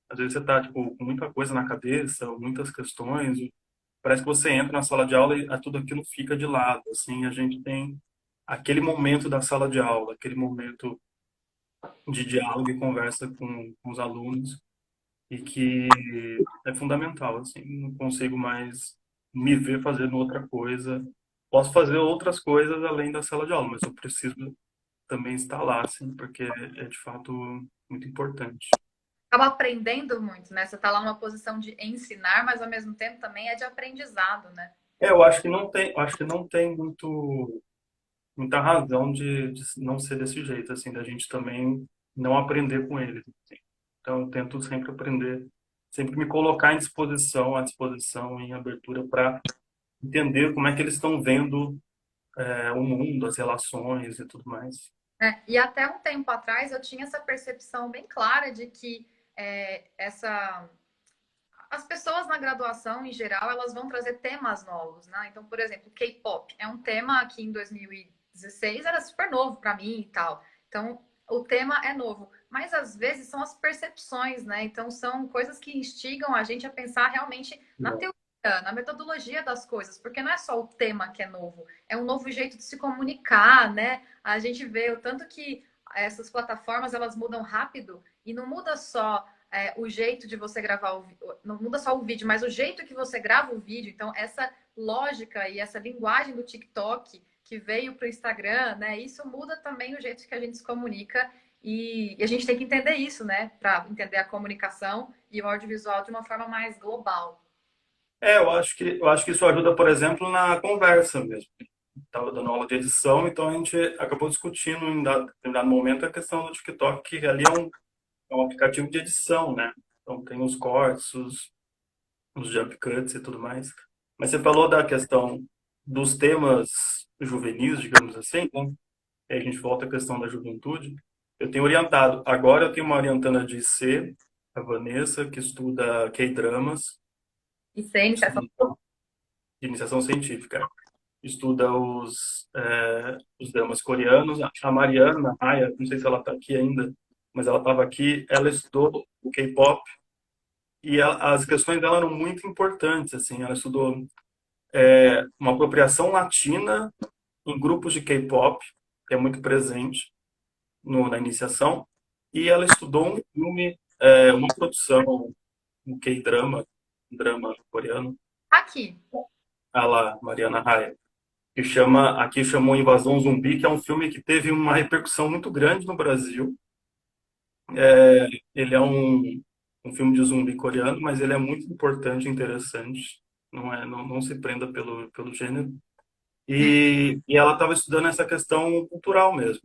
às vezes você está tipo, com muita coisa na cabeça, muitas questões, parece que você entra na sala de aula e tudo aquilo fica de lado. Assim, a gente tem aquele momento da sala de aula, aquele momento de diálogo e conversa com os alunos e que é fundamental. Assim, não consigo mais me ver fazendo outra coisa. Posso fazer outras coisas além da sala de aula, mas eu preciso também estar lá, assim, porque é de fato muito importante. Acaba aprendendo muito, né? Você está lá numa posição de ensinar, mas ao mesmo tempo também é de aprendizado, né? Eu acho que não tem muita razão de não ser desse jeito, assim, da gente também não aprender com eles. Assim. Então, eu tento sempre aprender, sempre me colocar à disposição, em abertura para entender como é que eles estão vendo o mundo, as relações e tudo mais. E até um tempo atrás eu tinha essa percepção bem clara de que essa as pessoas na graduação, em geral, elas vão trazer temas novos, né? Então, por exemplo, K-pop é um tema que em 2016 era super novo para mim e tal. Então, o tema é novo, mas às vezes são as percepções, né? Então, são coisas que instigam a gente a pensar realmente na Não. teoria na metodologia das coisas, porque não é só o tema que é novo, é um novo jeito de se comunicar, né? A gente vê o tanto que essas plataformas elas mudam rápido e não muda só o jeito de você gravar não muda só o vídeo, mas o jeito que você grava o vídeo. Então, essa lógica e essa linguagem do TikTok que veio para o Instagram, né? Isso muda também o jeito que a gente se comunica e a gente tem que entender isso, né? Para entender a comunicação e o audiovisual de uma forma mais global. Eu acho que isso ajuda, por exemplo, na conversa mesmo. Estava dando aula de edição, então a gente acabou discutindo em dado momento a questão do TikTok, que ali é um aplicativo de edição, né? Então tem os cortes, os jump cuts e tudo mais. Mas você falou da questão dos temas juvenis, digamos assim, né? E aí a gente volta à questão da juventude. Eu tenho orientado, agora eu tenho uma orientanda de IC, a Vanessa, que estuda K-dramas, E sem iniciação. estuda de iniciação científica. Estuda os dramas coreanos. A Mariana Raya, não sei se ela está aqui ainda, mas ela estava aqui, ela estudou o K-pop e as questões dela eram muito importantes, assim, ela estudou uma apropriação latina em grupos de K-pop, que é muito presente na iniciação, e ela estudou um filme, uma produção, um K-drama, um drama coreano, Aqui. a lá, Mariana Raya, que chama, aqui chamou Invasão Zumbi, que é um filme que teve uma repercussão muito grande no Brasil. Ele é um filme de zumbi coreano, mas ele é muito importante e interessante. Não se prenda pelo gênero. E ela estava estudando essa questão cultural mesmo.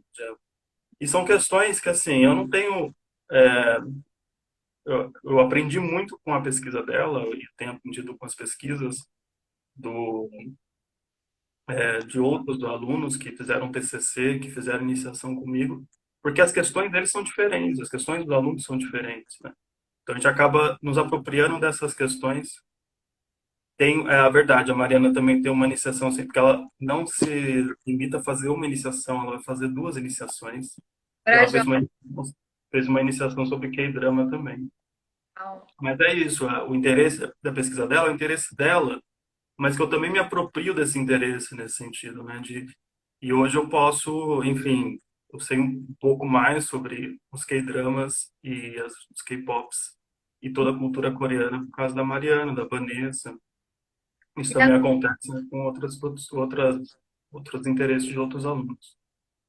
E são questões que, assim, eu não tenho. é, eu aprendi muito com a pesquisa dela, e tenho aprendido com as pesquisas do, de outros alunos que fizeram TCC, que fizeram iniciação comigo, porque as questões deles são diferentes, as questões dos alunos são diferentes, né? Então a gente acaba nos apropriando dessas questões. Tem, é a verdade, a Mariana também tem uma iniciação, assim, porque ela não se limita a fazer uma iniciação, ela vai fazer duas iniciações. E ela Brajão. fez uma iniciação sobre K-drama também. Mas é isso, o interesse da pesquisa dela, é o interesse dela, mas que eu também me aproprio desse interesse nesse sentido, né? E hoje eu posso, enfim, eu sei um pouco mais sobre os K-dramas e os K-pops e toda a cultura coreana por causa da Mariana, da Vanessa. Isso E, também acontece, né, com outros interesses de outros alunos.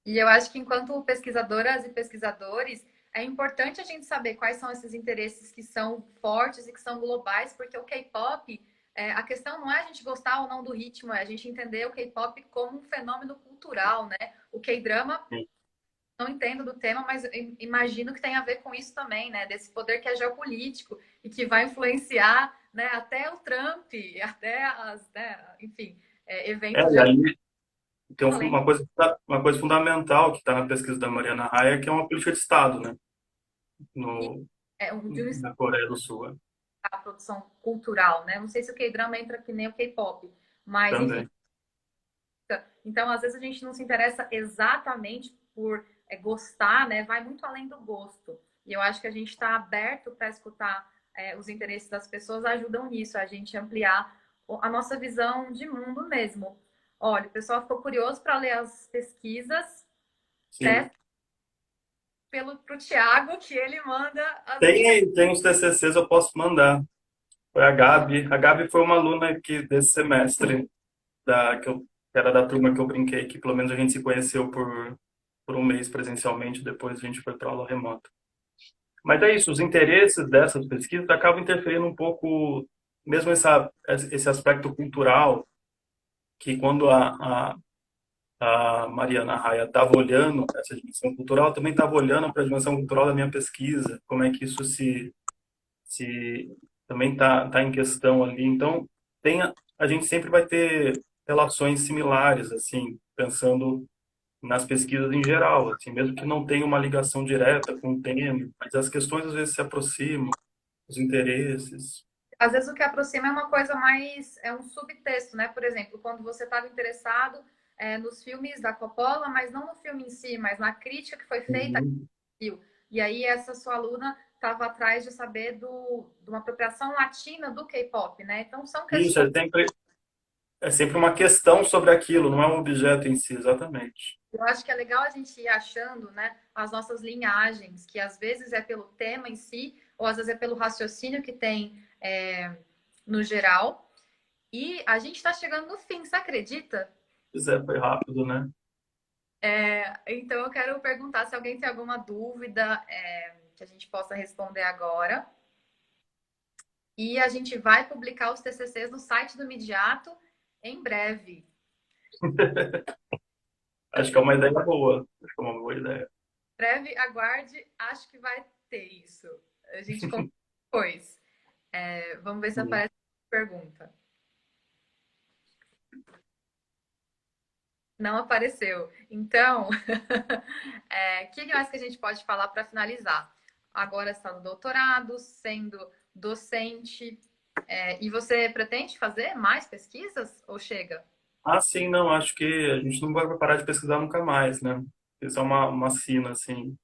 e eu acho que enquanto pesquisadoras e pesquisadores, é importante a gente saber quais são esses interesses que são fortes e que são globais, porque o K-pop, a questão não é a gente gostar ou não do ritmo, é a gente entender o K-pop como um fenômeno cultural, né? O K-drama, Sim. não entendo do tema, mas eu imagino que tem a ver com isso também, né? Desse poder que é geopolítico e que vai influenciar, né, até o Trump, até enfim, eventos E aí tem geopolíticos uma coisa fundamental que está na pesquisa da Mariana Raia, que é uma política de Estado, né, no, de um na Coreia do Sul, a produção cultural, né? Não sei se o K-drama entra que nem o K-pop, mas enfim. também. Então, às vezes a gente não se interessa exatamente por gostar, né? Vai muito além do gosto. E eu acho que a gente está aberto para escutar os interesses das pessoas, ajudam nisso, a gente ampliar a nossa visão de mundo mesmo. Olha, o pessoal ficou curioso para ler as pesquisas, Sim. peço pro Tiago que ele manda as Tem minhas. aí, tem os TCCs, eu posso mandar. Foi a Gabi. A Gabi foi uma aluna aqui desse semestre, que era da turma que eu brinquei, que pelo menos a gente se conheceu por um mês presencialmente, depois a gente foi para aula remota. Mas é isso, os interesses dessas pesquisas acabam interferindo um pouco, mesmo esse aspecto cultural, que quando a Mariana Raia estava olhando essa dimensão cultural, eu também estava olhando para a dimensão cultural da minha pesquisa, como é que isso se também tá em questão ali. Então, a gente sempre vai ter relações similares, assim, pensando nas pesquisas em geral, assim, mesmo que não tenha uma ligação direta com o tema, mas as questões às vezes se aproximam, os interesses. Às vezes o que aproxima é uma coisa mais, é um subtexto, né? Por exemplo, quando você estava interessado nos filmes da Coppola, mas não no filme em si, mas na crítica que foi feita ao Uhum. filme. E aí essa sua aluna estava atrás de saber de uma apropriação latina do K-pop, né? Então são Isso, questões. é sempre uma questão sobre aquilo, não é um objeto em si, exatamente. Eu acho que é legal a gente ir achando, né, as nossas linhagens, que às vezes é pelo tema em si, ou às vezes é pelo raciocínio que tem no geral. E a gente está chegando no fim, você acredita? Pois é, foi rápido, né? Então eu quero perguntar se alguém tem alguma dúvida que a gente possa responder agora. E a gente vai publicar os TCCs no site do Midiato em breve. Acho que é uma ideia boa. Acho que é uma boa ideia. Breve, aguarde, acho que vai ter isso. A gente conta depois. Vamos ver se aparece pergunta. Não apareceu. Então, o que mais que a gente pode falar para finalizar? Agora está no doutorado, sendo docente. E você pretende fazer mais pesquisas ou chega? Ah, sim, não, acho que a gente não vai parar de pesquisar nunca mais, né? Isso é uma sina, assim,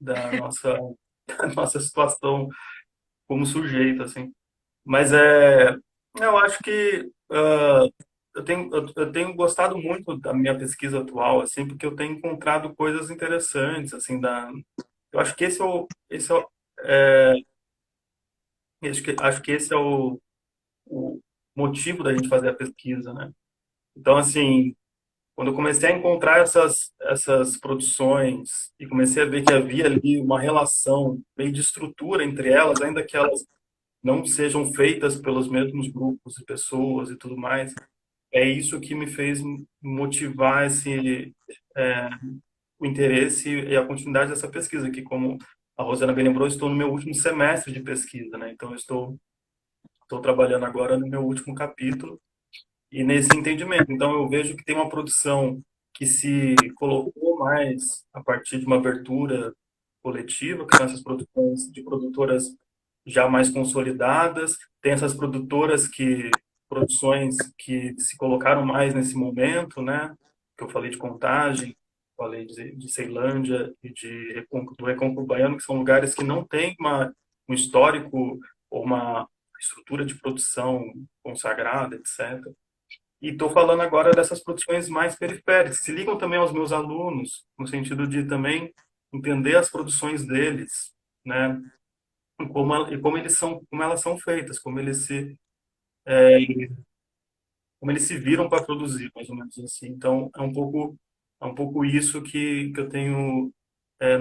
da nossa, da nossa situação como sujeito, assim. Mas eu acho que eu tenho gostado muito da minha pesquisa atual, assim, porque eu tenho encontrado coisas interessantes, assim, eu acho que é, acho que esse é o motivo da gente fazer a pesquisa, né? Então, assim, quando eu comecei a encontrar essas produções e comecei a ver que havia ali uma relação meio de estrutura entre elas, ainda que elas não sejam feitas pelos mesmos grupos de pessoas e tudo mais, é isso que me fez motivar é, o interesse e a continuidade dessa pesquisa, que como a Rosana bem lembrou, eu estou no meu último semestre de pesquisa, né? Então, estou trabalhando agora no meu último capítulo e nesse entendimento. Então, eu vejo que tem uma produção que se colocou mais a partir de uma abertura coletiva, que são essas produções de produtoras já mais consolidadas, tem essas produções que se colocaram mais nesse momento, né? Que eu falei de Contagem, falei de Ceilândia e do Recôncavo Baiano, que são lugares que não têm um histórico ou uma estrutura de produção consagrada, etc. E estou falando agora dessas produções mais periféricas, que se ligam também aos meus alunos, no sentido de também entender as produções deles, né? E como eles são, como elas são feitas, como eles se viram para produzir, mais ou menos assim. Então, é um pouco isso que eu tenho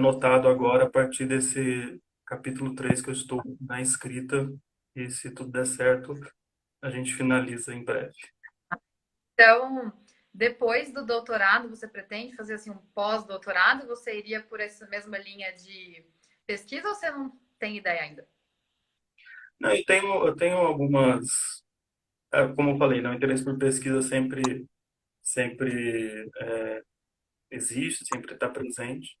notado agora a partir desse capítulo 3 que eu estou na escrita, e se tudo der certo, a gente finaliza em breve. Então, depois do doutorado, você pretende fazer assim um pós-doutorado? Você iria por essa mesma linha de pesquisa ou você não tem ideia ainda? Não, eu tenho algumas, como eu falei, né, o interesse por pesquisa sempre existe, sempre está presente.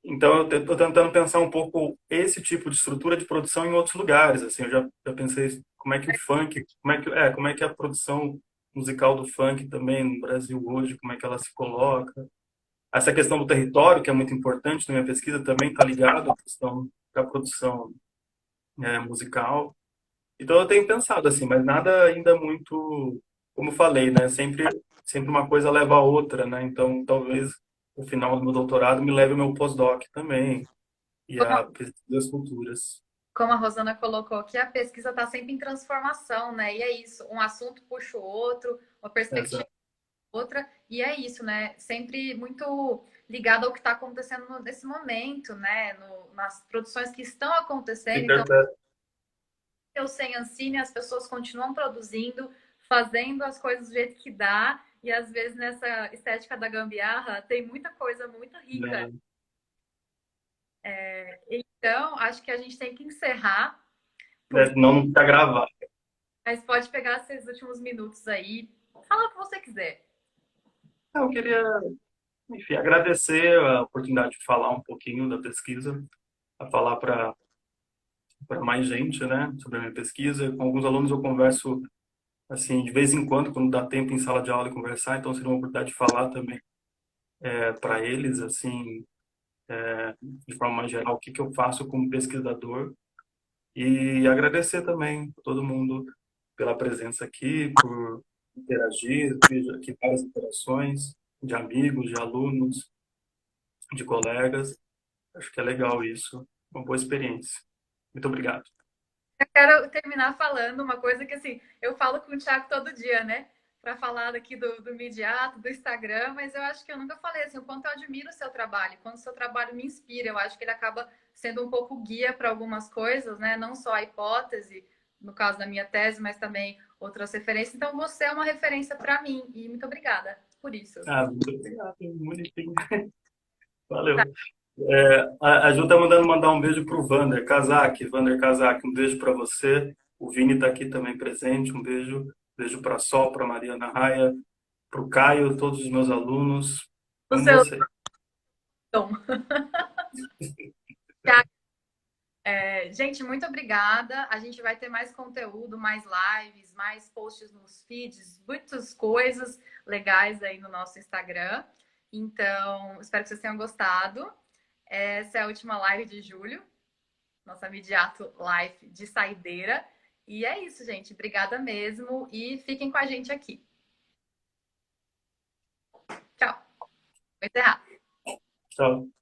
Então, eu estou tentando pensar um pouco esse tipo de estrutura de produção em outros lugares. Assim, já pensei como é que o funk, como é que a produção musical do funk também no Brasil hoje, como é que ela se coloca. Essa questão do território, que é muito importante na minha pesquisa, também está ligado à questão da produção musical. Então, eu tenho pensado assim, mas nada ainda muito, como eu falei, né? Sempre uma coisa leva a outra, né? Então, talvez o final do meu doutorado me leve ao meu pós-doc também e Como, a pesquisas futuras. como a Rosana colocou aqui, a pesquisa está sempre em transformação, né? E é isso, um assunto puxa o outro, uma perspectiva Exato. outra, e é isso, né? Sempre muito ligado ao que está acontecendo nesse momento, né? Nas produções que estão acontecendo. Então, Interpreta. eu sem Ancine, as pessoas continuam produzindo, fazendo as coisas do jeito que dá, e às vezes nessa estética da gambiarra tem muita coisa muito rica. Né? Então, acho que a gente tem que encerrar, Né? Não está gravado. mas pode pegar esses últimos minutos aí, fala o que você quiser. Eu queria, enfim, agradecer a oportunidade de falar um pouquinho da pesquisa, a falar para mais gente, né, sobre a minha pesquisa. Com alguns alunos eu converso assim de vez em quando dá tempo em sala de aula de conversar, então seria uma oportunidade de falar também para eles, assim, de forma mais geral, o que que eu faço como pesquisador. E agradecer também a todo mundo pela presença aqui, por interagir, fiz aqui várias interações de amigos, de alunos, de colegas. Acho que é legal isso, uma boa experiência. Muito obrigado. Eu quero terminar falando uma coisa que, assim, eu falo com o Thiago todo dia, né? Para falar daqui do Midiato, do Instagram, mas eu acho que eu nunca falei assim, o quanto eu admiro o seu trabalho, quanto o seu trabalho me inspira. Eu acho que ele acaba sendo um pouco guia para algumas coisas, né? Não só a hipótese, no caso da minha tese, mas também outras referências. Então, você é uma referência para mim e muito obrigada por isso. Ah, muito obrigado, bonitinho. Valeu. A Ju tá mandar um beijo pro Vander Kazak, um beijo para você. O Vini está aqui também presente, um beijo. Beijo para Sol, para Mariana Raia, para o Caio, todos os meus alunos. O Amo seu vocês. tom. Gente, muito obrigada. A gente vai ter mais conteúdo, mais lives, mais posts nos feeds, muitas coisas legais aí no nosso Instagram. Então, espero que vocês tenham gostado. Essa é a última live de julho, nossa imediato live de saideira. E é isso, gente. Obrigada mesmo e fiquem com a gente aqui. Tchau. Vou encerrar. Tchau.